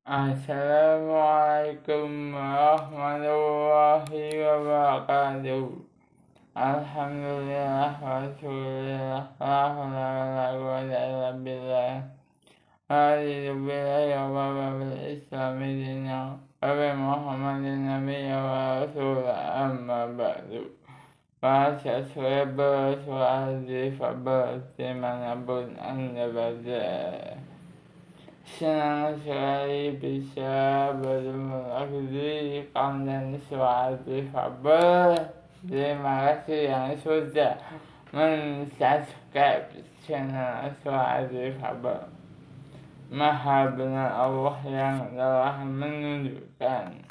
Assalamualaikum warahmatullahi wabarakatuh. Alhamdulillah washolillah la haula wala quwwata illa billah. Alhamdulillah ya rabbil islami dina wa bi Muhammadin nabiyya wa rasulah amma ba'du. Bahasa Surabaya suara fabel dimanapun Anda berada. Senang sekali bisa bertemu lagi di konten suara difabel. Terima kasih yang sudah men-subscribe channel suara difabel. Maha benar Allah yang telah menunjukkan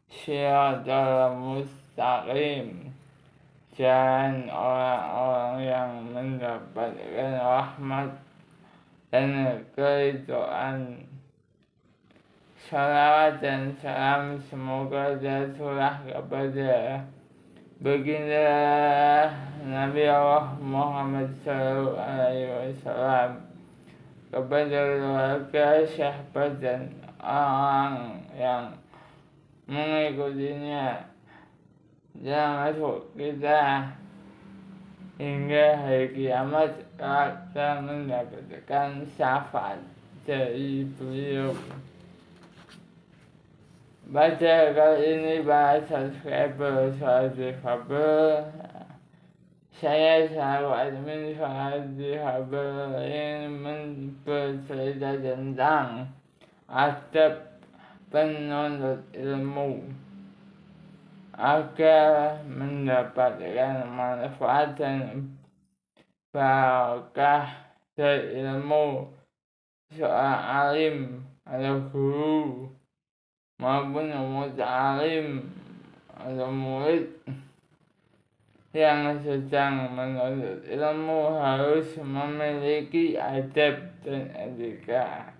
Shiratal mustaqim dan orang-orang yang mendapatkan rahmat dan keridhaan. Salawat dan salam semoga tercurah kepada baginda Nabi Allah Muhammad SAW, kepada keluarga, sahabat dan orang yang mengikutinya termasuk kita hingga hari kiamat akan mendapatkan syafaat dari beliau. Baca kali ini bahasa subscriber soal difabel. Saya selalu admin soal difabel ingin bercerita tentang adab penuntut ilmu agar mendapatkan manfaat dan barakah dari ilmu seorang alim atau guru maupun muta'alim atau murid yang sedang menuntut ilmu harus memiliki adab dan etika.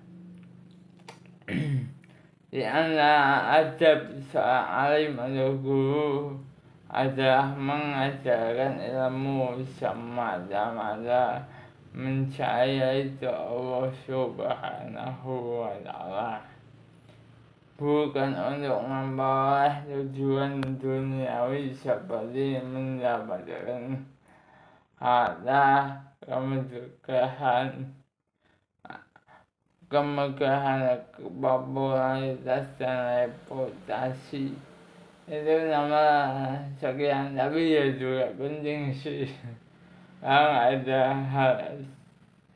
Di antara adab seorang alim atau guru adalah mengajarkan ilmu semata-mata mencari itu Allah Subhanahu wa Ta'ala, bukan untuk memperoleh tujuan duniawi seperti mendapatkan harta, kemegahan, popularitas dan reputasi. Itu nama sekian, tapi ya juga penting sih. Kalau ada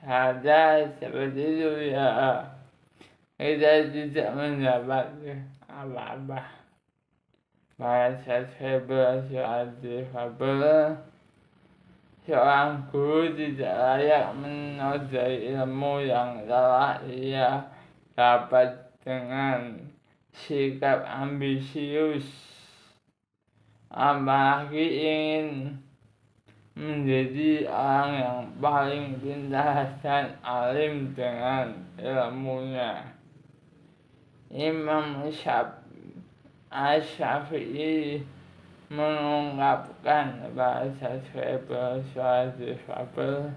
harta seperti itu ya kita tidak mendapat apa-apa. Bahasa subscriber soal difabel. Seorang guru tidak layak menodai ilmu yang telah ia dapat dengan sikap ambisius, apalagi ingin menjadi orang yang paling pintar dan alim dengan ilmunya. Imam Asy-Syafi'i mengungkapkan bahasa subscriber soal difabel,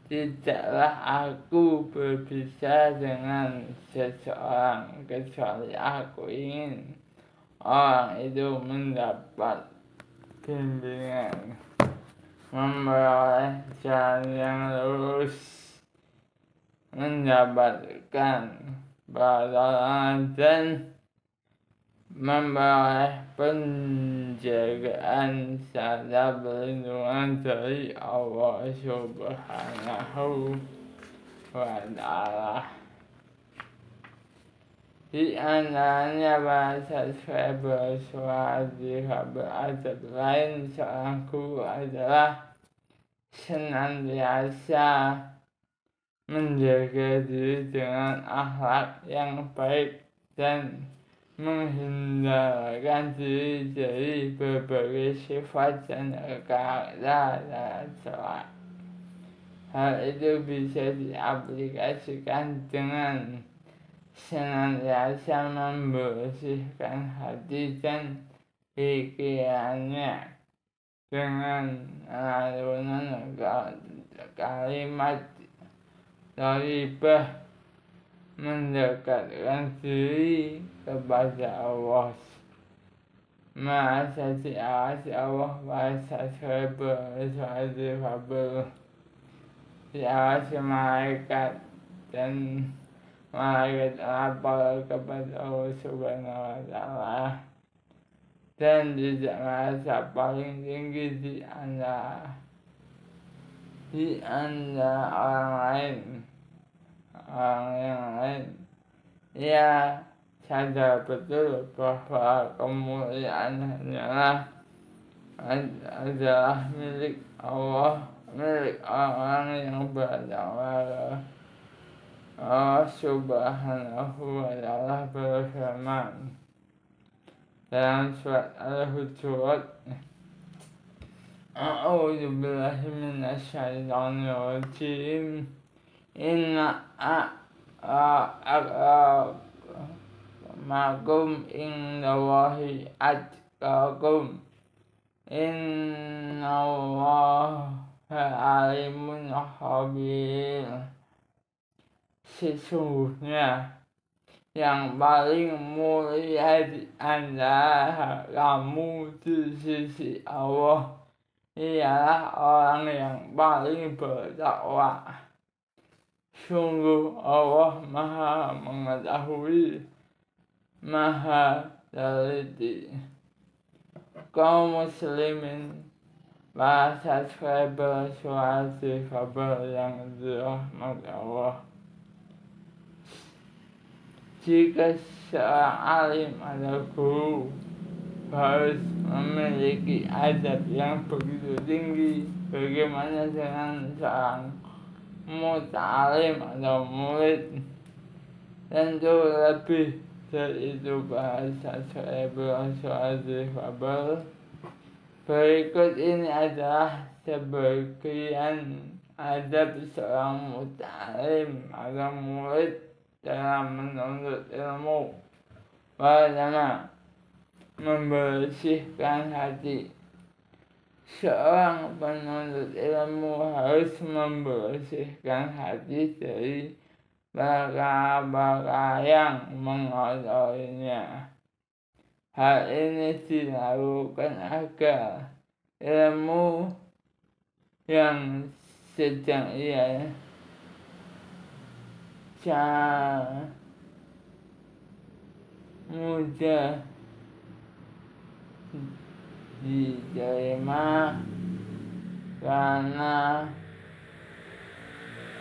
tidaklah aku berbicara dengan seseorang kecuali aku ingin orang itu mendapat bimbingan, memperoleh jalan yang lurus, mendapatkan pertolongan dan memperoleh penjagaan serta perlindungan dari Allah Subhanahu wa Ta'ala. Di antaranya bahasa subscriber soal difabel adab lain seorang guru adalah senantiasa menjaga diri dengan akhlak yang baik dan menghindarkan diri dari berbagai sifat dan karakter dan celak. Hal itu bisa diaplikasikan dengan senantiasa membersihkan hati dan pikirannya dengan lantunan kalimat thayyibah, mendekatkan diri kepada Allah. Maha Allah diawasi malaikat dan malaikat lapor kepada Allah Subhanahu wa Ta'ala, dan tidak merasa paling tinggi di antara orang yang lain. Ia sadar betul bahwa kemuliaan adalah milik Allah, milik orang yang bertakwa. Allah Subhanahu wa Ta'ala berfirman dalam surat Al-Hujurat, A'udzu billahi minasyaitonir rajim. Inna akramakum indallahi atqakum. Innallaha alimun khabir. Sesungguhnya yang paling mulia di antara kamu di sisi Allah ialah orang yang paling bertakwa. Sungguh Allah Maha mengetahui, Maha teliti. Kaum muslimin, para subscriber Suara Kabar yang dirahmati Allah, jika seorang alim atau guru harus memiliki adab yang begitu tinggi, bagaimana dengan seorang muta'alim atau murid? Tentu lebih dari itu bahasa saya Suara Kabar. Berikut ini adalah sebagian adab seorang muta'alim atau murid dalam menuntut ilmu. Pertama, membersihkan hati. Seorang penuntut ilmu harus membersihkan hati dari perkara-perkara yang mengotorinya. Hal ini dilakukan agar ilmu yang sedang ia mudah diterima, karena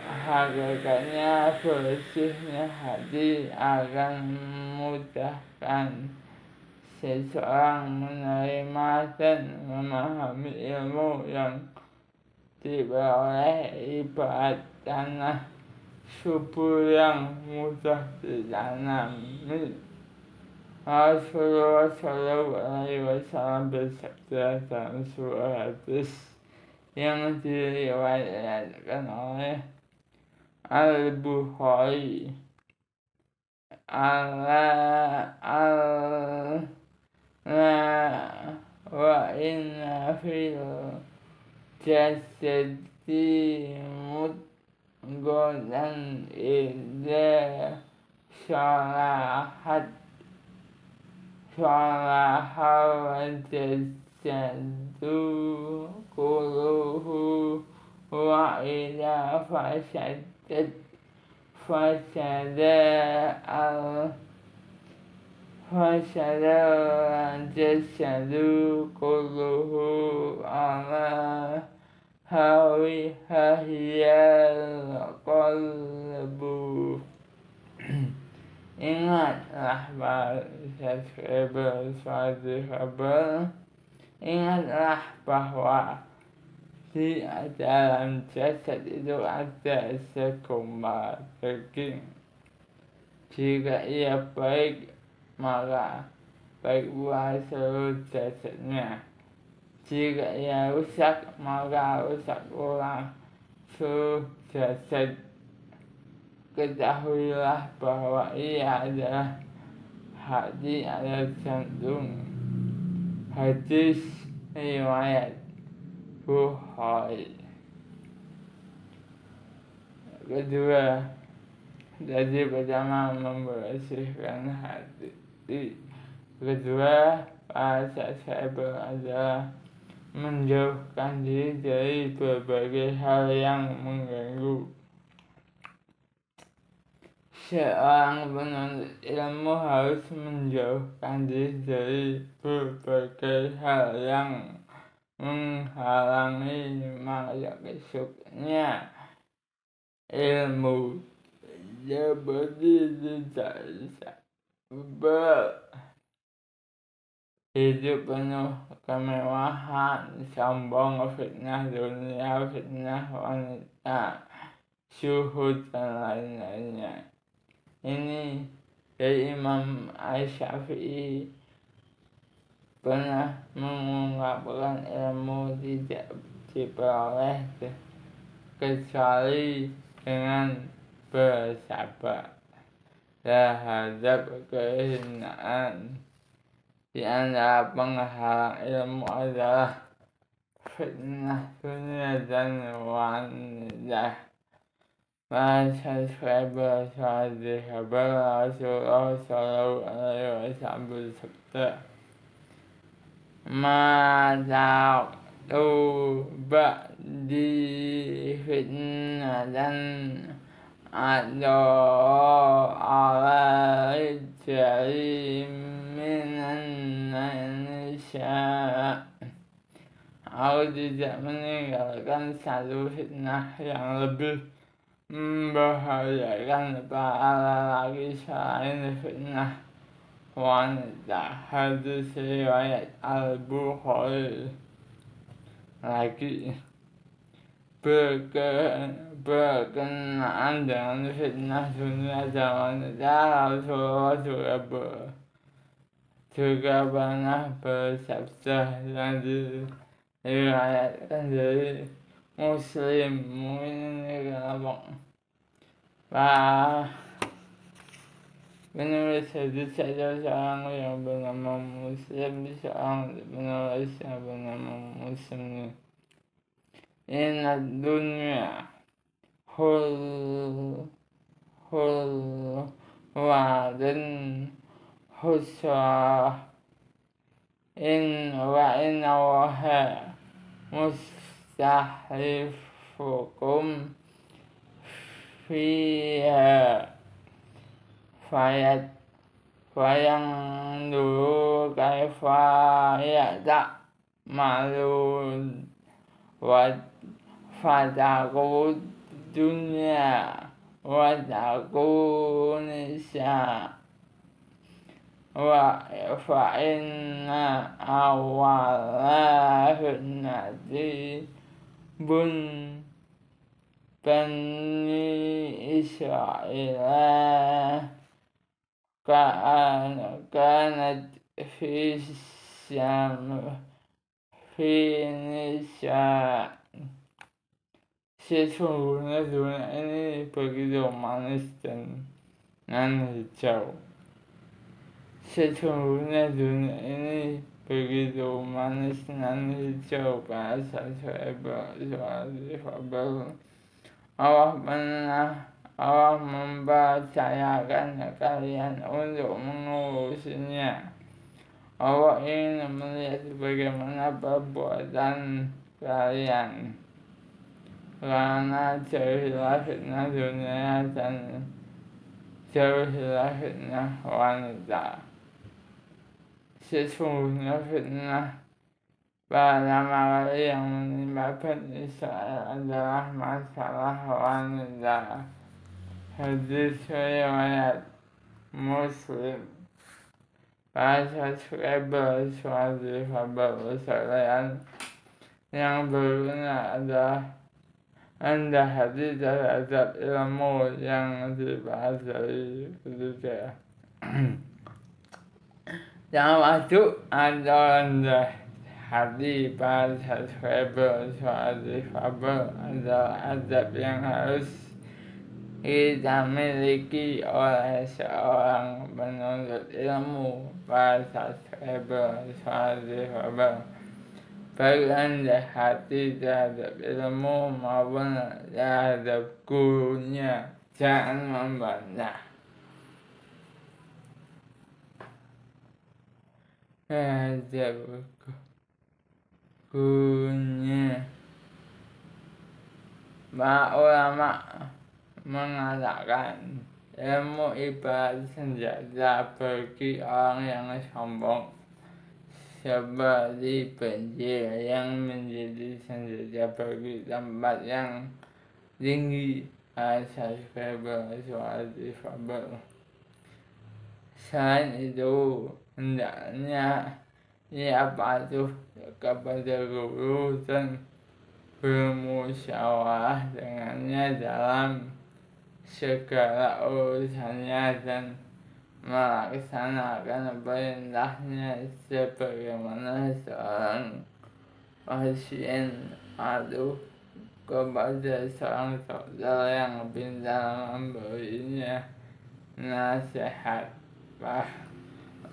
hakikatnya bersihnya hati akan memudahkan seseorang menerima dan memahami ilmu yang diperoleh, ibarat tanah subur yang mudah ditanami. Rasulullah SAW bersabda dalam sebuah hadis yang diriwayatkan oleh Al-Bukhari, wa inna fil jasadi mudghatan idza salahat salahal jasadu kulluhu wa idza fasadat fasada jasadu kulluhu ala hawihiyal qalbu. Ingatlah para subscriber Suara Kabar, ingatlah bahwa di dalam jasad itu ada segumpal daging. Jika ia baik, maka baik pula seluruh jasadnya. Jika ia rusak, maka rusak pula seluruh jasad. Ketahuilah bahwa ia adalah hati atau jantung. Hadis riwayat Bukhari. Kedua, Jadi pertama membersihkan hati. Kedua, bahasa cyber adalah menjauhkan diri dari berbagai hal yang mengganggu. Seorang penuntut ilmu harus menjauhkan diri dari berbagai hal yang menghalangi masuknya ilmu, seperti tidak hidup penuh kemewahan, sombong, fitnah dunia, fitnah wanita, suhu, dan lain-lainnya. Ini dari Imam Asy-Syafi'i pernah mengungkapkan ilmu tidak diperoleh kecuali dengan bersabar terhadap kehinaan. Di antara penghalang ilmu adalah fitnah dunia dan wanita. Subscriber Rasulullah Sallallahu Alaihi Wasallam bersabda, "Mata tuba di fitnah dan atau ala jari minan Indonesia." Aku tidak meninggalkan satu fitnah yang lebih membahayakan para lelaki selain fitnah wanita. Hadis riwayat Al-Bukhari. Lagi berkenaan dengan fitnah dunia dan wanita, Rasulullah juga pernah bersabda yang diriwayatkan dari Muslim. Mungkin ini kenapa penulis hadis ada seorang yang bernama Muslim, seorang penulis yang bernama Muslim. Inna dunya wadan husrah wa inna waha mustahrifukum fiha fayang dulu kaifa ya'malun wa fataku dunya wa taku nisa wa fa inna awala sunnati Bani Israel kanat fi nisa. Sesungguhnya dunia ini begitu manis dan hijau. Sesungguhnya dunia ini begitu manis dan hijau. Bahasa Syaibah. Allah mempercayakan kalian untuk mengurusinya. Allah ingin melihat bagaimana perbuatan kalian. Karena jauhilah fitnah dunia dan jauhilah fitnah wanita. Sesungguhnya fitnah pertama kali yang menimpa Bani Israel adalah masalah wanita. Hadis riwayat Muslim. Bahasa Syaibah suatu kabar persalian yang berguna adalah rendah hati terhadap ilmu yang dibahas dari keluarga. Yang masuk atau rendah hati bahasa Syaibah suatu kabar adalah adab yang harus kita miliki oleh seorang penuntut ilmu. Bahasa Syaibah suatu kabar berrendah hati terhadap ilmu maupun terhadap gurunya jangan membantah. Ada bukunya para ulama mengatakan ilmu ibarat senjata bagi orang yang sombong, seperti banjir yang menjadi senjata bagi tempat yang tinggi. Asas suara difabel. Selain itu, hendaknya ia patuh kepada guru dan bermusyawarah dengannya dalam segala urusannya dan melaksanakan perintahnya sebagaimana seorang pasien patuh kepada seorang dokter yang pintar memberinya nasihat.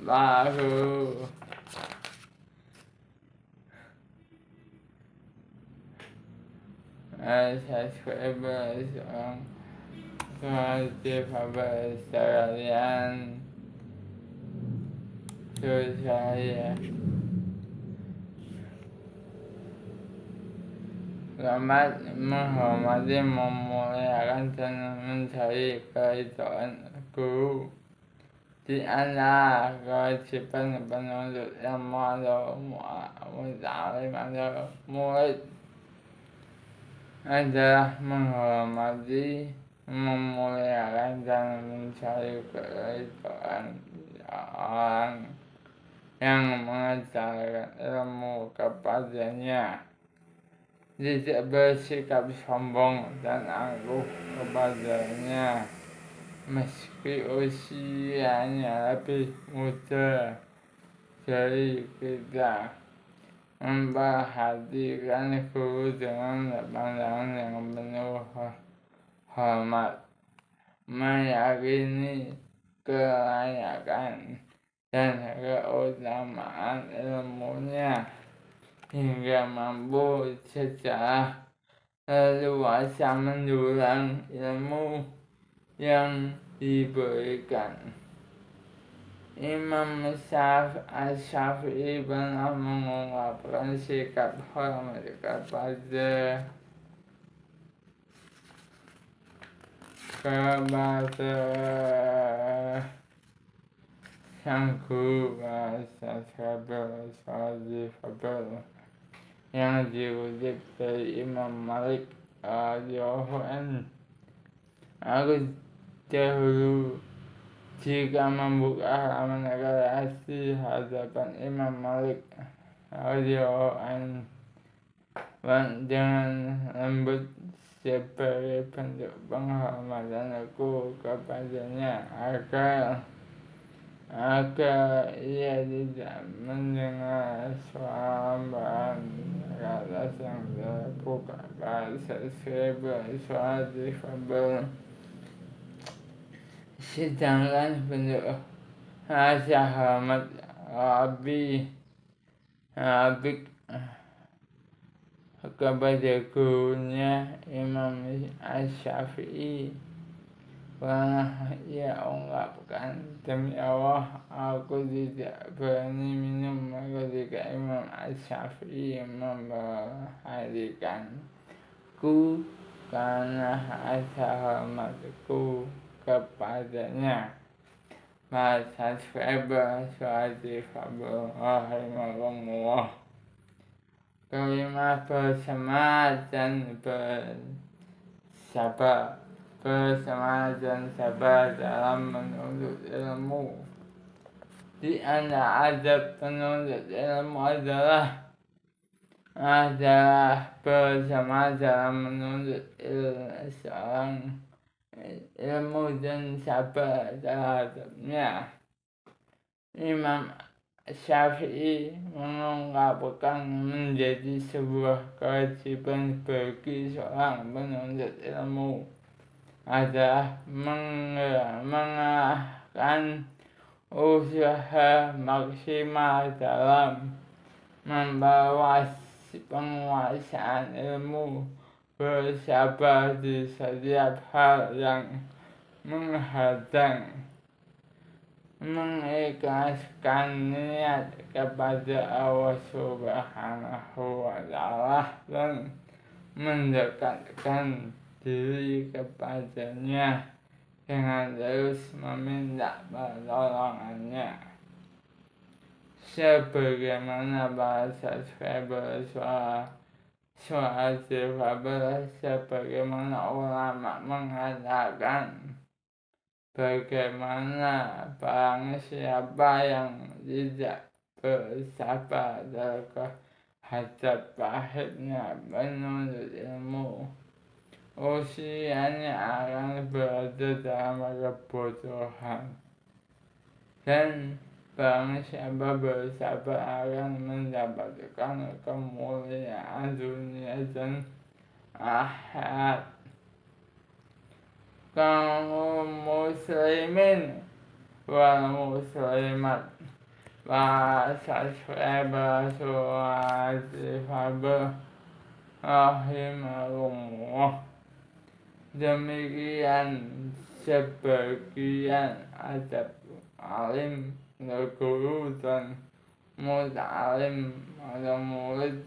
Baru asas kebersihan kreatif sekalian saya selamat menghormati, memuliakan dan mencari keridhaan guru. Di antara kewajiban penuntut ilmu atau muta'alim atau murid adalah menghormati, memuliakan dan mencari keridhaan orang yang mengajarkan ilmu kepadanya, tidak bersikap sombong dan angkuh kepadanya meski usianya lebih muda dari kita. Memperhatikan guru dengan pandangan yang penuh hormat, meyakini kelayakan dan keutamaan ilmunya hingga mampu secara leluasa mendulang ilmu yang diberikan. Imam Syafi'i pernah mengungkapkan sikap hormat kepada sang guru bahasa Fabel yang dikutip dari Imam Malik radhiyallahu anhu. Aku dahulu jika membuka halaman relasi hadapan Imam Malik radhiyallahu anhu dengan lembut sebagai bentuk penghormatanku kepadanya agar ia tidak mendengar suara bahan yang terbuka bahasa suara difabel. Sedangkan bentuk rasa hormat Rabbi kepada gurunya Imam Syafi'i pernah ia ungkapkan, demi Allah aku tidak berani minum ketika Imam Syafi'i memperhatikanku karena rasa hormatku kepadanya. Bahasa Weber suatu fabel rahimahullah. Kelima, bersemangat dan bersabar. Bersemangat dan sabar dalam menuntut ilmu. Di antara adab penuntut ilmu adalah bersemangat dalam menuntut ilmu dan sabar terhadapnya. Imam Syafi'i mengungkapkan menjadi sebuah kewajiban bagi seorang penuntut ilmu adalah mengerahkan usaha maksimal dalam memperluas penguasaan ilmu, bersabar di setiap hal yang menghadang, mengikhlaskan niat kepada Allah Subhanahu wa Ta'ala dan mendekatkan diri kepadanya dengan terus meminta pertolongannya. Sebagaimana bahasa suara difabel, sebagaimana ulama mengatakan, bagaimana barang siapa yang tidak bersabar terhadap pahitnya penuntut ilmu, usianya akan berada dalam kebodohan, dan barang siapa bersabar akan mendapatkan kemuliaan dunia dan akhirat. Kaum muslimin wal muslimat, bahasa surah difabel rahimahullah. Demikian sebagian adab alim, guru dan muta'alim atau murid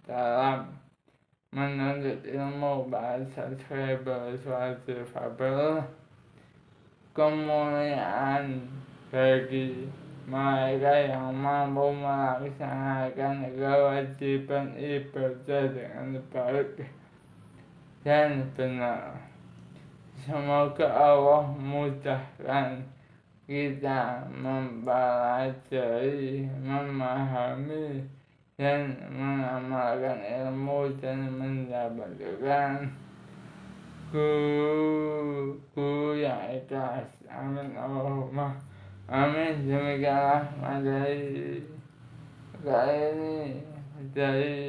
dalam menuntut ilmu. Bahasa suara difabel, kemuliaan bagi mereka yang mampu melaksanakan kewajiban ibadah dengan baik dan benar. Semoga Allah mudahkan kita mempelajari, memahami, dan mengamalkan ilmu dan mendapatkan guru yang ikhlas. Amin Allahumma amin. Demikianlah materi kali ini dari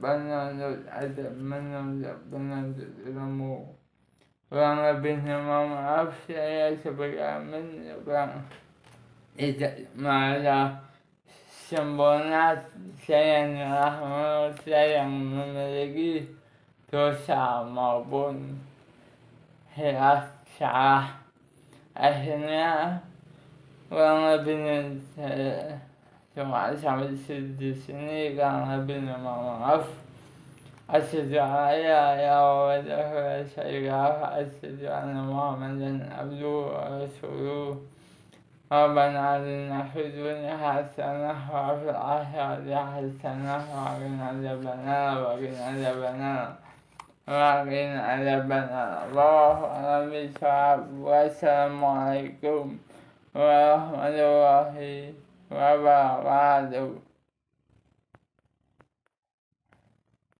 penuntut ilmu. Kurang lebihnya mohon maaf, saya sebagai amin kurang tidak merasa sempurna. Saya manusia yang memiliki dosa maupun hilaf salah. Akhirnya kurang lebihnya cuma sampai di sini. Kurang lebihnya mohon maaf. Asyhadu an la ilaha illallah wa asyhadu anna Muhammadan abduhu wa rasuluh. Rabbana atina fid dunya hasanah wa fil akhirati hasanah wa qina adzabannar. Allahu a'lam bishawab. Wassalamualaikum warahmatullahi wabarakatuh.